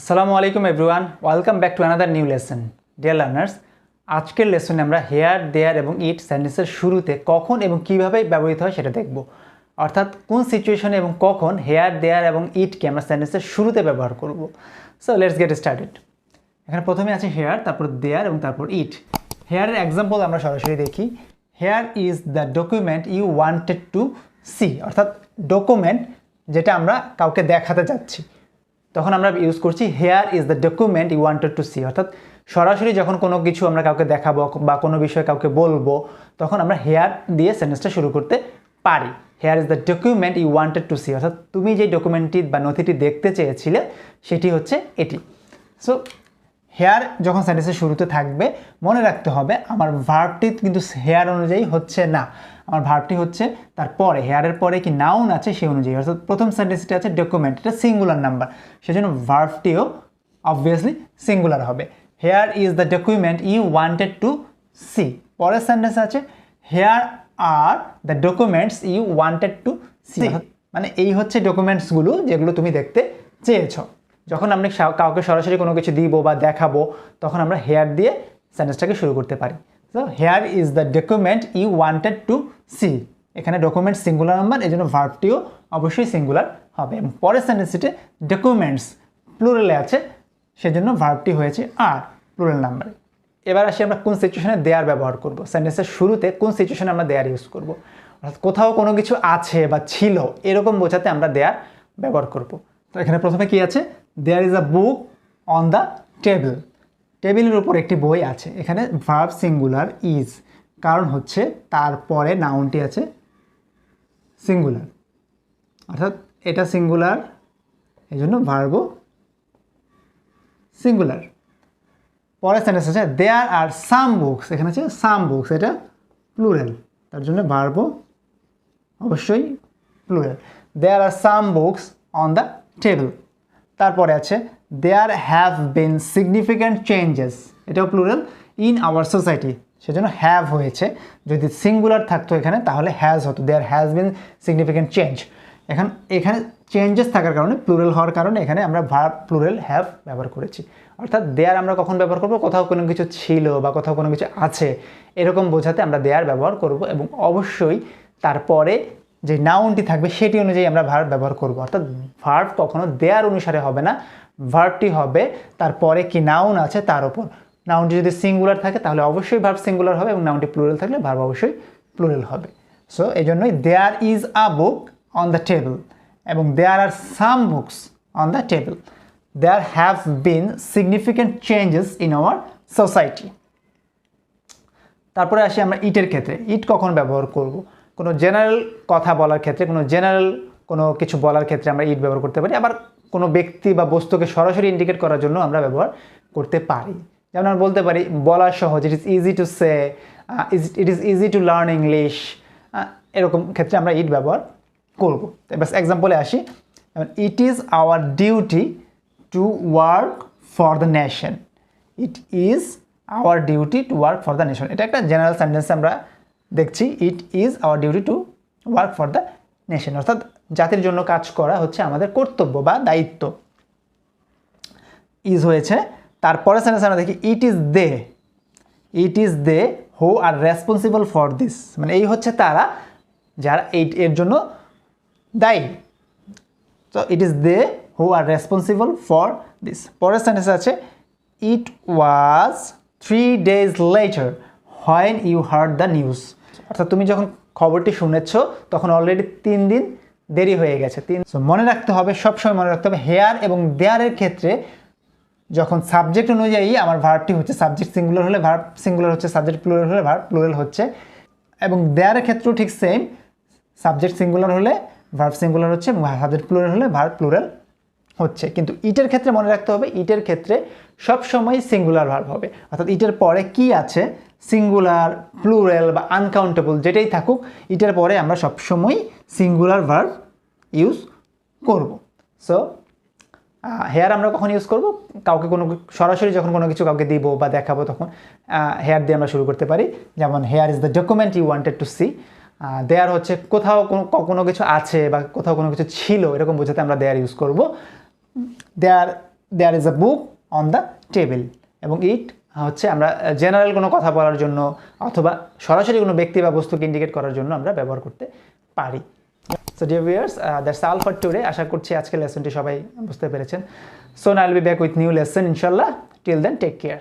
আসসালামু আলাইকুম everyone, welcome back to another new lesson. Dear learners, আজকের লেসনে আমরা হেয়ার, দেয়ার এবং ইট সেন্টেন্সের শুরুতে কখন এবং কীভাবে ব্যবহৃত হয় সেটা দেখব। অর্থাৎ কোন সিচুয়েশনে এবং কখন হেয়ার, দেয়ার এবং ইটকে আমরা সেন্টেন্সের শুরুতে ব্যবহার করব। So let's get started. এখানে প্রথমে আছে হেয়ার, তারপর দেয়ার এবং তারপর ইট। হেয়ারের এক্সাম্পল আমরা সরাসরি দেখি। Here is the document you wanted to see, অর্থাৎ ডকুমেন্ট যেটা আমরা কাউকে দেখাতে যাচ্ছি, তখন আমরা ইউজ করছি here is the document you wanted to see. অর্থাৎ সরাসরি যখন কোনো কিছু আমরা কাউকে দেখাবো বা কোনো বিষয়ে কাউকে বলবো, তখন আমরা হেয়ার দিয়ে সেন্টেন্সটা শুরু করতে পারি। Here is the document you wanted to see, অর্থাৎ তুমি যে ডকুমেন্টটি বা নথিটি দেখতে চেয়েছিলে সেটি হচ্ছে এটি। সো হেয়ার যখন সেন্টেন্সের শুরুতে থাকবে, মনে রাখতে হবে আমার ভার্বটি কিন্তু হেয়ার অনুযায়ী হচ্ছে না, আমার ভার্বটি হচ্ছে তারপরে, হেয়ারের পরে কি নাউন আছে সেই অনুযায়ী। অর্থাৎ প্রথম সেন্টেন্সটি আছে ডকুমেন্ট, এটা সিঙ্গুলার নাম্বার, সেজন্য ভার্বটিও অবভিয়াসলি সিঙ্গুলার হবে। Here is the document you wanted to see. পরের সেন্টেন্স আছে here are the documents you wanted to see, মানে এই হচ্ছে ডকুমেন্টসগুলো যেগুলো তুমি দেখতে চেয়েছো। যখন আমরা কাউকে সরাসরি কোনো কিছু দিব বা দেখাবো, তখন আমরা হেয়ার দিয়ে সেন্টেন্সটাকে শুরু করতে পারি। So here is the document you wanted to see, এখানে ডকুমেন্ট সিঙ্গুলার নাম্বার, এই জন্য ভার্বটিও অবশ্যই সিঙ্গুলার হবে। এবং পরের সেন্টেন্সটিতে ডকুমেন্টস প্লুরালে আছে, সেজন্য ভার্বটি হয়েছে আর প্লুরাল নাম্বারে। এবার আসি আমরা কোন সিচুয়েশনে দেয়ার ব্যবহার করব। সেন্টেন্সের শুরুতে কোন সিচুয়েশনে আমরা দেয়ার ইউজ করব, অর্থাৎ কোথাও কোনো কিছু আছে বা ছিল এরকম বোঝাতে আমরা দেয়ার ব্যবহার করব। তো এখানে প্রথমে কি আছে, there is a book on the table. টেবিলের উপর একটি বই আছে। এখানে ভার্ব সিঙ্গুলার ইজ, কারণ হচ্ছে তারপরে নাউনটি আছে সিঙ্গুলার, অর্থাৎ এটা সিঙ্গুলার, এই জন্য ভার্বও সিঙ্গুলার। পরের সেন্টেন্স আছে দেয়ার আর সাম বুকস, এখানে আছে সাম বুকস, এটা প্লুরাল, তার জন্য ভার্বও অবশ্যই plural. There are some books on the table. তারপরে আছে there have been significant changes, এটাও প্লুরাল, ইন আওয়ার সোসাইটি, সেজন্য হ্যাভ হয়েছে। যদি সিঙ্গুলার থাকতো এখানে তাহলে হ্যাজ হতো, there has been significant change. এখানে চেঞ্জেস থাকার কারণে, প্লুরাল হওয়ার কারণে এখানে আমরা ভার্ব প্লুরাল হ্যাভ ব্যবহার করেছি। অর্থাৎ দেয়ার আমরা কখন ব্যবহার করব, কোথাও কোনো কিছু ছিল বা কোথাও কোনো কিছু আছে এরকম বোঝাতে আমরা দেয়ার ব্যবহার করব, এবং অবশ্যই তারপরে যে নাউনটি থাকবে সেটি অনুযায়ী আমরা ভার্ব ব্যবহার করব। অর্থাৎ ভার্ব কখনো দেয়ার অনুসারে হবে না, ভার্বটি হবে তারপরে কি নাউন আছে তার উপর। নাউনটি যদি সিঙ্গুলার থাকে তাহলে অবশ্যই ভার্ব সিঙ্গুলার হবে, এবং নাউনটি প্লুরাল থাকলে ভার্ব অবশ্যই প্লুরাল হবে। সো এই জন্যই there is a book on the table এবং there are some books on the table. There have been significant changes in our society. তারপরে আসি আমরা ইটের ক্ষেত্রে। ইট কখন ব্যবহার করব, কোনো জেনারেল কথা বলার ক্ষেত্রে, কোনো জেনারেল কোনো কিছু বলার ক্ষেত্রে আমরা ইট ব্যবহার করতে পারি। আবার কোনো ব্যক্তি বা বস্তুকে সরাসরি ইন্ডিকেট করার জন্য আমরা ব্যবহার করতে পারি। যেমন আমরা বলতে পারি বলা সহজ, it is easy to say, it is easy to learn English, এরকম ক্ষেত্রে আমরা ইট ব্যবহার করব। এবার এক্সাম্পলে আসি, it is our duty to work for the nation. It is our duty to work for the nation, এটা একটা জেনারেল সেন্টেন্স আমরা দেখছি। It is our duty to work for the nation, অর্থাৎ জাতির জন্য কাজ করা হচ্ছে আমাদের কর্তব্য বা দায়িত্ব। ইজ হয়েছে। তারপরে সেন্টেন্স আমরা দেখি it is they, it is they who are responsible for this, মানে এই হচ্ছে তারা যারা এর জন্য দায়ী। তো it is they who are responsible for this. পরের সেন্টেন্স আছে it was 3 days later when you heard the news, অর্থাৎ তুমি যখন খবরটি শুনেছ তখন অলরেডি 3 দিন দেরি হয়ে গেছে। মনে রাখতে হবে, সবসময় মনে রাখতে হবে, হেয়ার এবং দেয়ারের ক্ষেত্রে যখন সাবজেক্ট অনুযায়ী আমার ভার্বটি হচ্ছে, সাবজেক্ট সিঙ্গুলার হলে ভার্ব সিঙ্গুলার হচ্ছে, সাবজেক্ট প্লুরাল হলে ভার্ব প্লুরাল হচ্ছে, এবং দেয়ারের ক্ষেত্রেও ঠিক সেম, সাবজেক্ট সিঙ্গুলার হলে ভার্ব সিঙ্গুলার হচ্ছে এবং সাবজেক্ট প্লুরাল হলে ভার্ব প্লুরাল হচ্ছে। কিন্তু ইটের ক্ষেত্রে মনে রাখতে হবে, ইটের ক্ষেত্রে সবসময় সিঙ্গুলার ভার্ব হবে, অর্থাৎ ইটের পরে কি আছে, সিঙ্গুলার, প্লুরাল বা আনকাউন্টেবল যেটাই থাকুক, ইটের পরে আমরা সবসময় সিঙ্গুলার ভার্ব ইউজ করব। সো হেয়ার আমরা কখন ইউজ করব, কাউকে কোনো সরাসরি যখন কোনো কিছু কাউকে দিব বা দেখাবো তখন হেয়ার দিয়ে আমরা শুরু করতে পারি। যেমন here is the document you wanted to see. There হচ্ছে কোথাও কোনো কিছু আছে বা কোথাও কোনো কিছু ছিল এরকম বোঝাতে আমরা দেয়ার ইউজ করব। There there is a book on the table, এবং ইট হচ্ছে আমরা জেনারেল কোনো কথা বলার জন্য অথবা সরাসরি কোনো ব্যক্তি বা বস্তুকে ইন্ডিকেট করার জন্য আমরা ব্যবহার করতে পারি। So dear viewers, that's all for today. আশা করছি আজকের লেসনটি সবাই বুঝতে পেরেছেন। So now I will be back with new lesson ইনশাল্লাহ। Till then take care.